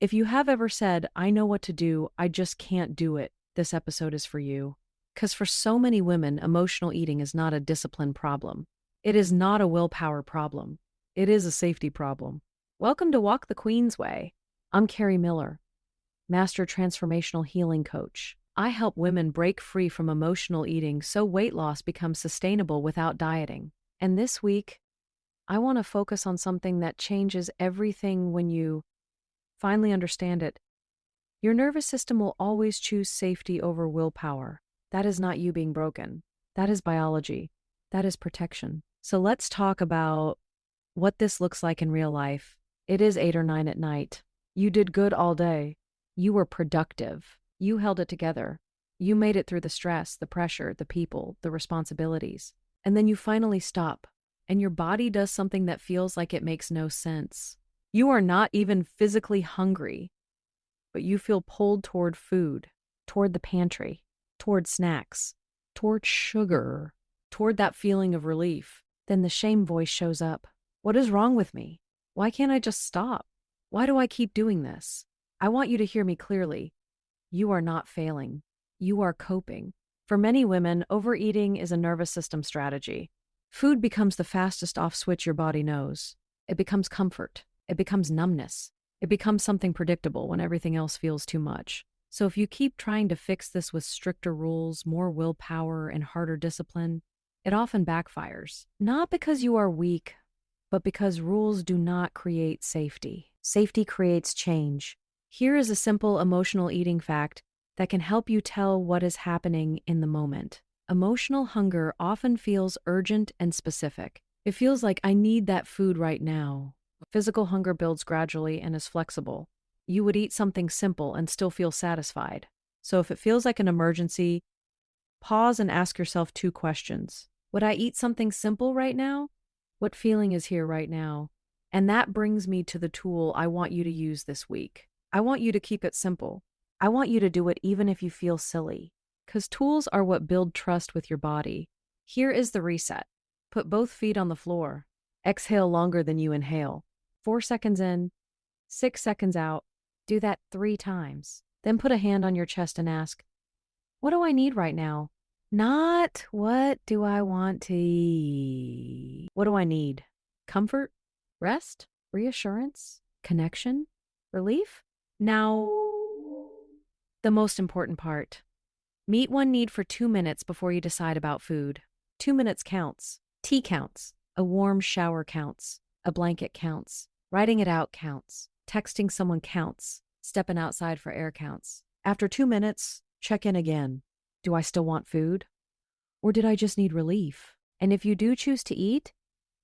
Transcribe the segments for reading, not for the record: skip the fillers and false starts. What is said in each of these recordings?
If you have ever said, I know what to do, I just can't do it, this episode is for you. Because for so many women, emotional eating is not a discipline problem. It is not a willpower problem. It is a safety problem. Welcome to Walk the Queen's Way. I'm Karrie Miller, Master Transformational Healing Coach. I help women break free from emotional eating so weight loss becomes sustainable without dieting. And this week, I want to focus on something that changes everything when you finally understand it. Your nervous system will always choose safety over willpower. That is not you being broken. That is biology. That is protection. So let's talk about what this looks like in real life. It is 8 or 9 at night. You did good all day. You were productive. You held it together. You made it through the stress, the pressure, the people, the responsibilities. And then you finally stop, and your body does something that feels like it makes no sense. You are not even physically hungry, but you feel pulled toward food, toward the pantry, toward snacks, toward sugar, toward that feeling of relief. Then the shame voice shows up. What is wrong with me? Why can't I just stop? Why do I keep doing this? I want you to hear me clearly. You are not failing. You are coping. For many women, overeating is a nervous system strategy. Food becomes the fastest off switch your body knows. It becomes comfort. It becomes numbness. It becomes something predictable when everything else feels too much. So if you keep trying to fix this with stricter rules, more willpower, and harder discipline, it often backfires. Not because you are weak, but because rules do not create safety. Safety creates change. Here is a simple emotional eating fact that can help you tell what is happening in the moment. Emotional hunger often feels urgent and specific. It feels like I need that food right now. Physical hunger builds gradually and is flexible. You would eat something simple and still feel satisfied. So if it feels like an emergency, pause and ask yourself 2 questions. Would I eat something simple right now? What feeling is here right now? And that brings me to the tool I want you to use this week. I want you to keep it simple. I want you to do it even if you feel silly. Because tools are what build trust with your body. Here is the reset. Put both feet on the floor. Exhale longer than you inhale. 4 seconds in, 6 seconds out. Do that 3 times. Then put a hand on your chest and ask, what do I need right now? Not what do I want to eat? What do I need? Comfort? Rest? Reassurance? Connection? Relief? Now, the most important part. Meet one need for 2 minutes before you decide about food. 2 minutes counts. Tea counts. A warm shower counts. A blanket counts. Writing it out counts. Texting someone counts. Stepping outside for air counts. After 2 minutes, check in again. Do I still want food? Or did I just need relief? And if you do choose to eat,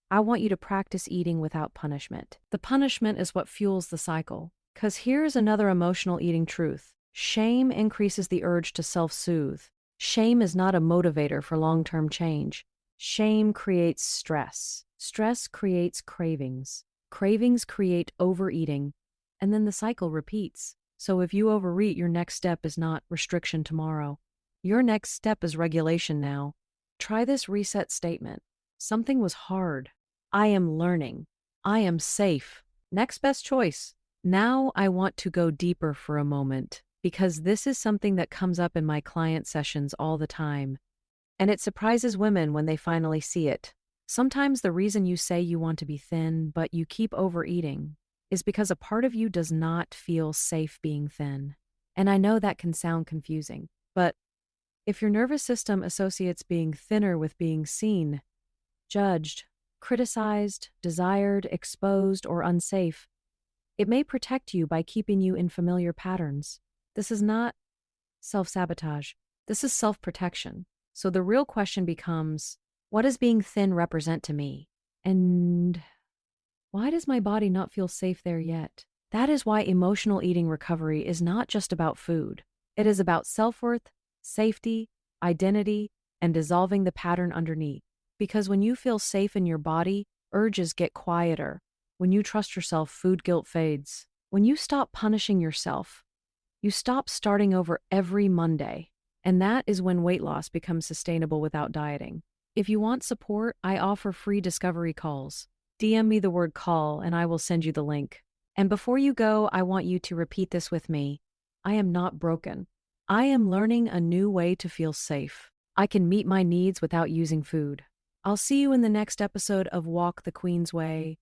I want you to practice eating without punishment. The punishment is what fuels the cycle. Because here's another emotional eating truth. Shame increases the urge to self-soothe. Shame is not a motivator for long-term change. Shame creates stress. Stress creates cravings. Cravings create overeating. And then the cycle repeats. So if you overeat, your next step is not restriction tomorrow. Your next step is regulation now. Try this reset statement. Something was hard. I am learning. I am safe. Next best choice. Now I want to go deeper for a moment, because this is something that comes up in my client sessions all the time. And it surprises women when they finally see it. Sometimes the reason you say you want to be thin, but you keep overeating, is because a part of you does not feel safe being thin. And I know that can sound confusing, but if your nervous system associates being thinner with being seen, judged, criticized, desired, exposed, or unsafe, it may protect you by keeping you in familiar patterns. This is not self-sabotage. This is self-protection. So the real question becomes, what does being thin represent to me? And why does my body not feel safe there yet? That is why emotional eating recovery is not just about food. It is about self-worth, safety, identity, and dissolving the pattern underneath. Because when you feel safe in your body, urges get quieter. When you trust yourself, food guilt fades. When you stop punishing yourself, you stop starting over every Monday. And that is when weight loss becomes sustainable without dieting. If you want support, I offer free discovery calls. DM me the word call and I will send you the link. And before you go, I want you to repeat this with me. I am not broken. I am learning a new way to feel safe. I can meet my needs without using food. I'll see you in the next episode of Walk the Queen's Way.